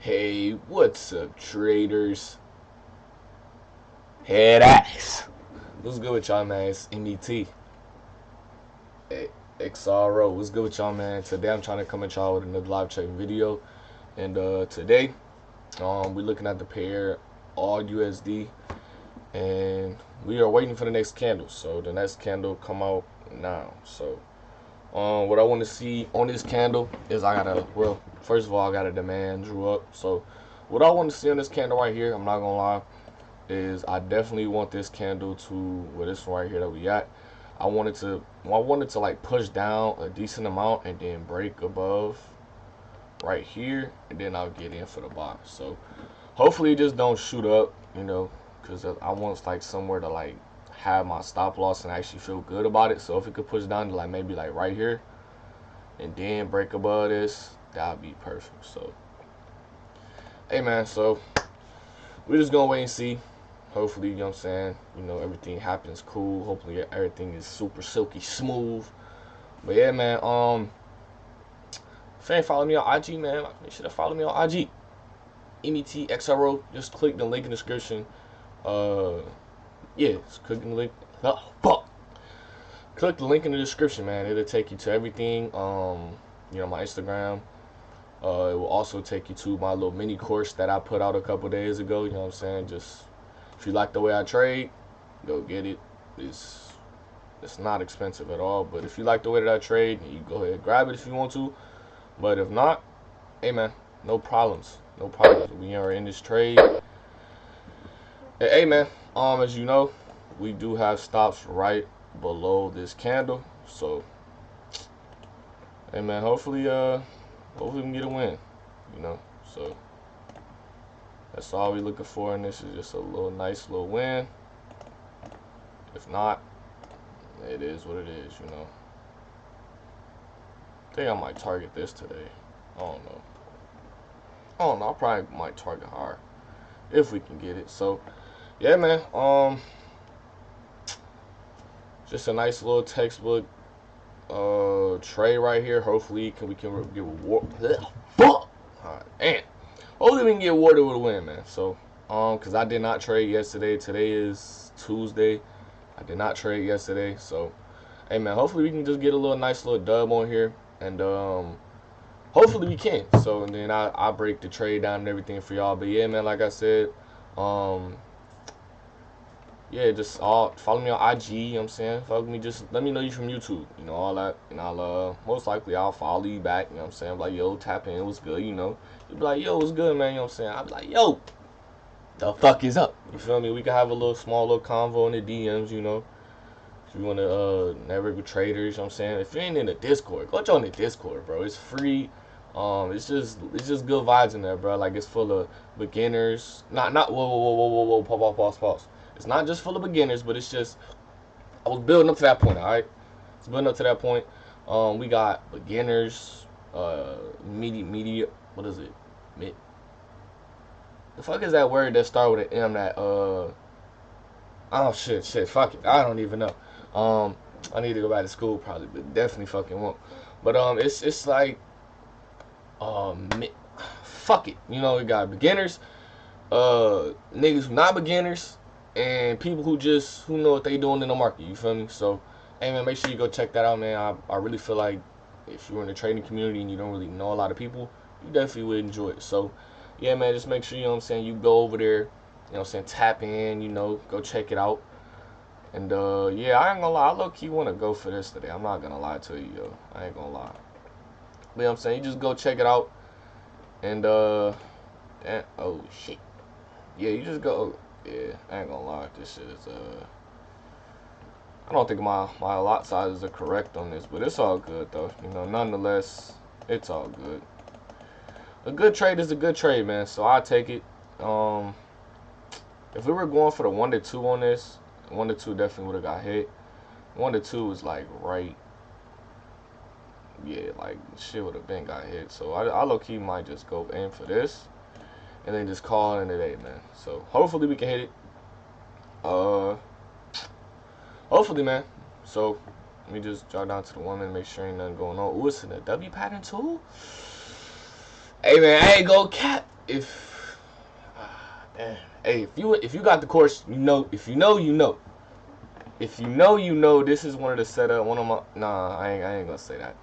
Hey, what's up, traders? Head ass. What's good with y'all, man? It's MET. XRO. What's good with y'all, man? Today I'm trying to come at y'all with another live trading video. And today, we're looking at the pair Audusd. And we are waiting for the next candle. So the next candle come out now. So what I want to see on this candle is first of all, I got a demand drew up. So what I want to see on this candle right here, I'm not gonna lie, is I definitely want this candle to, this one right here that we at, I wanted to like push down a decent amount and then break above right here, and then I'll get in for the buy. So hopefully it just don't shoot up, because I want like somewhere to like have my stop loss and actually feel good about it. So if it could push down to like maybe like right here and then break above this, that would be perfect. So hey man, so we're just gonna wait and see. Hopefully, what I'm saying, everything happens cool. Hopefully everything is super silky smooth. But yeah, man, if you ain't follow me on IG, man, make sure to follow me on IG. METXRO. Just click the link in the description. Just click the link. Oh, fuck. Click the link in the description, man. It'll take you to everything. My Instagram. It will also take you to my little mini course that I put out a couple days ago. You know what I'm saying? Just if you like the way I trade, go get it. It's not expensive at all. But if you like the way that I trade, you go ahead and grab it if you want to. But if not, hey man, no problems. No problems. We are in this trade. Hey man, as you know, we do have stops right below this candle. So hey man, hopefully we can get a win. So that's all we're looking for, and this is just a nice little win. If not, it is what it is, I think I might target this today. I don't know. I probably might target higher if we can get it. So yeah, man. Just a nice little textbook trade right here. Hopefully we can get rewarded. Alright, and hopefully we can get rewarded with a win, man. So because I did not trade yesterday. Today is Tuesday. I did not trade yesterday. So hey man, hopefully we can just get a nice little dub on here, and hopefully we can. So and then I break the trade down and everything for y'all. But yeah, man, like I said, just follow me on IG, you know what I'm saying? Follow me, just let me know you from YouTube, all that. And I'll most likely I'll follow you back, you know what I'm saying? I'm like, yo, tap in, what's good, You'll be like, yo, what's good, man, you know what I'm saying? I'll be like, yo, the fuck is up? You feel me? We can have a small little convo in the DMs, If you wanna network with traders, you know what I'm saying? If you ain't in the Discord, go join the Discord, bro. It's free. It's just good vibes in there, bro. Like, it's full of beginners. Not whoa, pause. It's not just full of beginners, but it's just, I was building up to that point, alright? It's building up to that point. We got beginners, media, what is it? The fuck is that word that start with an M that, oh shit, fuck it. I don't even know. I need to go back to school probably, but definitely fucking won't. But it's like, fuck it. We got beginners, niggas who not beginners, and people who know what they doing in the market. You feel me? So, hey man, make sure you go check that out, man. I really feel like if you're in the trading community and you don't really know a lot of people, you definitely would enjoy it. So, yeah, man, just make sure, you go over there, tap in, go check it out. And yeah, I ain't gonna lie, I low-key want to go for this today. I'm not gonna lie to you, yo. I ain't gonna lie. But you just go check it out. And oh shit. Yeah, you just go. Yeah, I ain't gonna lie, this shit is I don't think my lot sizes are correct on this, but it's all good though. Nonetheless, it's all good. A good trade is a good trade, man. So I take it. If we were going for the 1 to 2 on this, 1 to 2 definitely would have got hit. 1 to 2 is like right. Yeah, like shit would have been got hit. So I low key might just go aim for this, and then just call it a day, man. So hopefully we can hit it. Hopefully, man. So let me just jot down to the woman, make sure ain't nothing going on. Ooh, it's in a W pattern too. Hey man, I ain't go cap. if hey, if you got the course, you know. If you know, you know. If you know, you know. This is one of the setup. One of my I ain't gonna say that.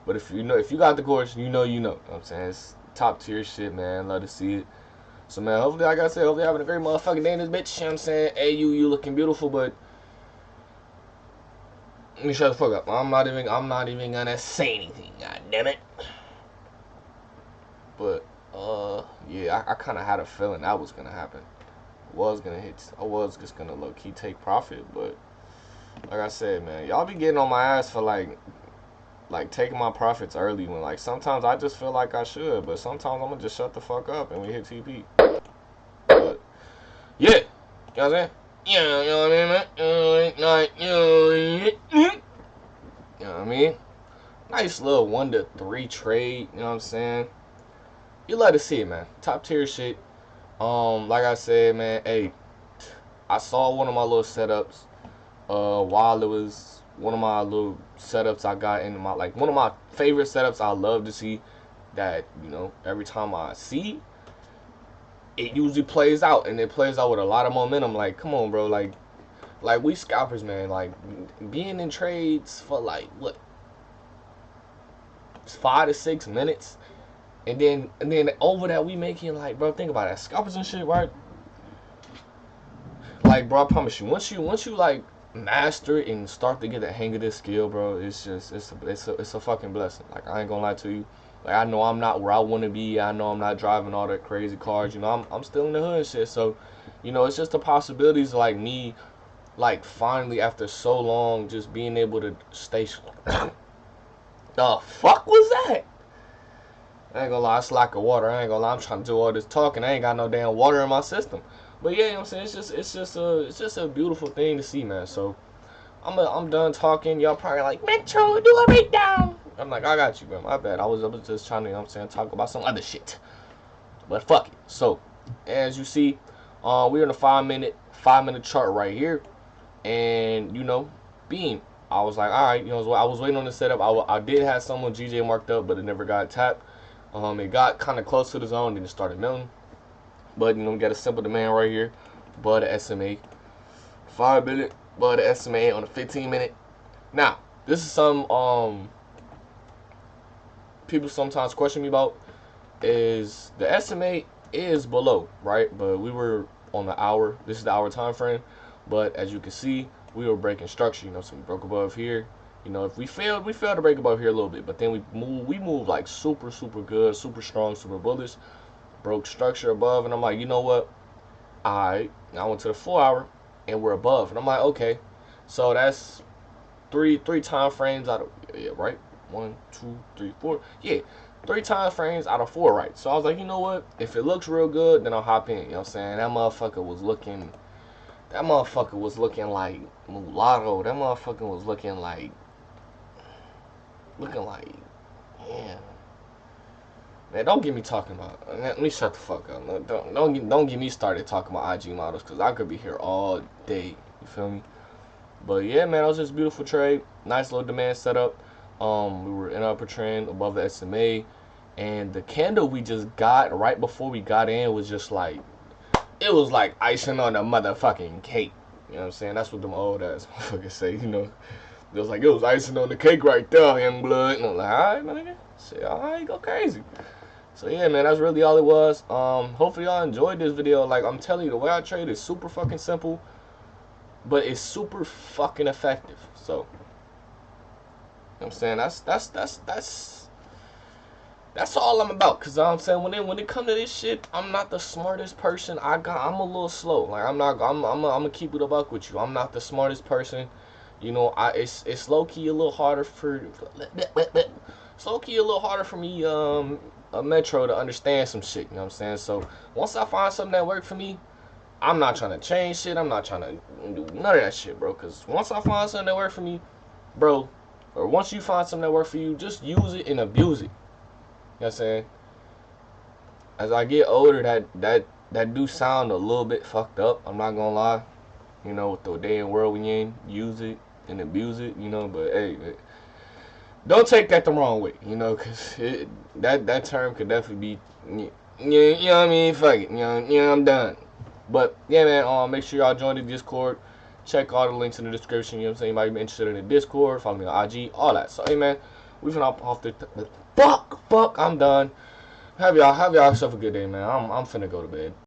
But if you know, if you got the course, you know, you know. You know what I'm saying, it's top tier shit, man. Love to see it. So man, hopefully, like I said, hopefully having a great motherfucking day in this bitch. You know what I'm saying, hey, you looking beautiful, but let me shut the fuck up. I'm not even gonna say anything. God damn it. But yeah, I kind of had a feeling that was gonna happen. I was just gonna low key take profit, but like I said, man, y'all be getting on my ass for like taking my profits early when like sometimes I just feel like I should, but sometimes I'm gonna just shut the fuck up and we hit TP. But yeah, you know what I'm saying? Yeah, you know what I mean, man? You know what I mean? Nice little 1 to 3 trade, you know what I'm saying? You love to see it, man. Top tier shit. Like I said, man, hey, I saw one of my little setups while it was one of my little setups I got into my, like, one of my favorite setups I love to see that, you know, every time I see, it usually plays out, and it plays out with a lot of momentum. Like, come on, bro, like we scalpers, man, like, being in trades for, like, what, 5 to 6 minutes, and then over that we making, like, bro, think about that, scalpers and shit, right? Like, bro, I promise you, once you like master it and start to get the hang of this skill, bro, it's a fucking blessing. Like, I ain't gonna lie to you. Like, I know I'm not where I want to be. I know I'm not driving all that crazy cars. You know, I'm still in the hood and shit. So, you know, it's just the possibilities, like me, like, finally after so long just being able to stay. The fuck was that? I ain't gonna lie, it's lack of water. I ain't gonna lie, I'm trying to do all this talking. I ain't got no damn water in my system. But yeah, you know what I'm saying, it's just a beautiful thing to see, man. So I'm done talking. Y'all probably like, Metro, do a breakdown. I'm like, I got you, bro. My bad. I was just trying to, you know what I'm saying, talk about some other shit. But fuck it. So as you see, we're in a 5-minute chart right here, and you know, beam. I was like, all right, you know, I was waiting on the setup. I did have someone GJ marked up, but it never got tapped. It got kind of close to the zone, then it started milling. But you know, we got a simple demand right here. But the SMA 5-minute, but the SMA on the 15-minute. Now, this is some people sometimes question me about, is the SMA is below, right? But we were on the hour. This is the hour time frame. But as you can see, we were breaking structure, you know, so we broke above here. You know, if we failed to break above here a little bit, but then we moved like super good, super strong, super bullish, broke structure above, and I'm like, you know what? Alright, I went to the 4 hour and we're above, and I'm like, okay, so that's three time frames out of, yeah, right? 1, 2, 3, 4, yeah, 3 time frames out of 4, right? So I was like, you know what? If it looks real good, then I'll hop in. You know what I'm saying? That motherfucker was looking like mulatto. That motherfucker was looking like, yeah. Man, don't get me talking about. Let me shut the fuck up. Don't get me started talking about IG models, because I could be here all day. You feel me? But yeah, man, it was just a beautiful trade. Nice little demand setup. We were in upper trend above the SMA, and the candle we just got right before we got in was just like, it was like icing on the motherfucking cake. You know what I'm saying? That's what them old ass motherfuckers say. You know, it was like, it was icing on the cake right there, young blood. And I'm like, all right, man, shit, all right, go crazy. So yeah, man, that's really all it was. Hopefully y'all enjoyed this video. Like, I'm telling you, the way I trade is super fucking simple, but it's super fucking effective. So, you know what I'm saying, that's all I'm about. Cause I'm saying, when it come to this shit, I'm not the smartest person. I'm a little slow. Like, I'm gonna keep it a buck with you. I'm not the smartest person. You know, it's low key a little harder for me, a Metro, to understand some shit. You know what I'm saying? So once I find something that works for me, I'm not trying to change shit. I'm not trying to do none of that shit, bro. Cause once I find something that works for me, bro, or once you find something that works for you, just use it and abuse it. You know what I'm saying? As I get older, that do sound a little bit fucked up. I'm not gonna lie. You know, with the day and world we in, use it and abuse it. You know, but hey, don't take that the wrong way. You know, cause that term could definitely be Yeah, you know what I mean? Fuck it. Yeah, I'm done. But yeah, man. Make sure y'all join the Discord. Check all the links in the description. You know what I'm saying? You might be interested in the Discord. Follow me on IG. All that. So hey, man, we finna hop off the. Fuck. I'm done. Have y'all yourself a good day, man. I'm finna go to bed.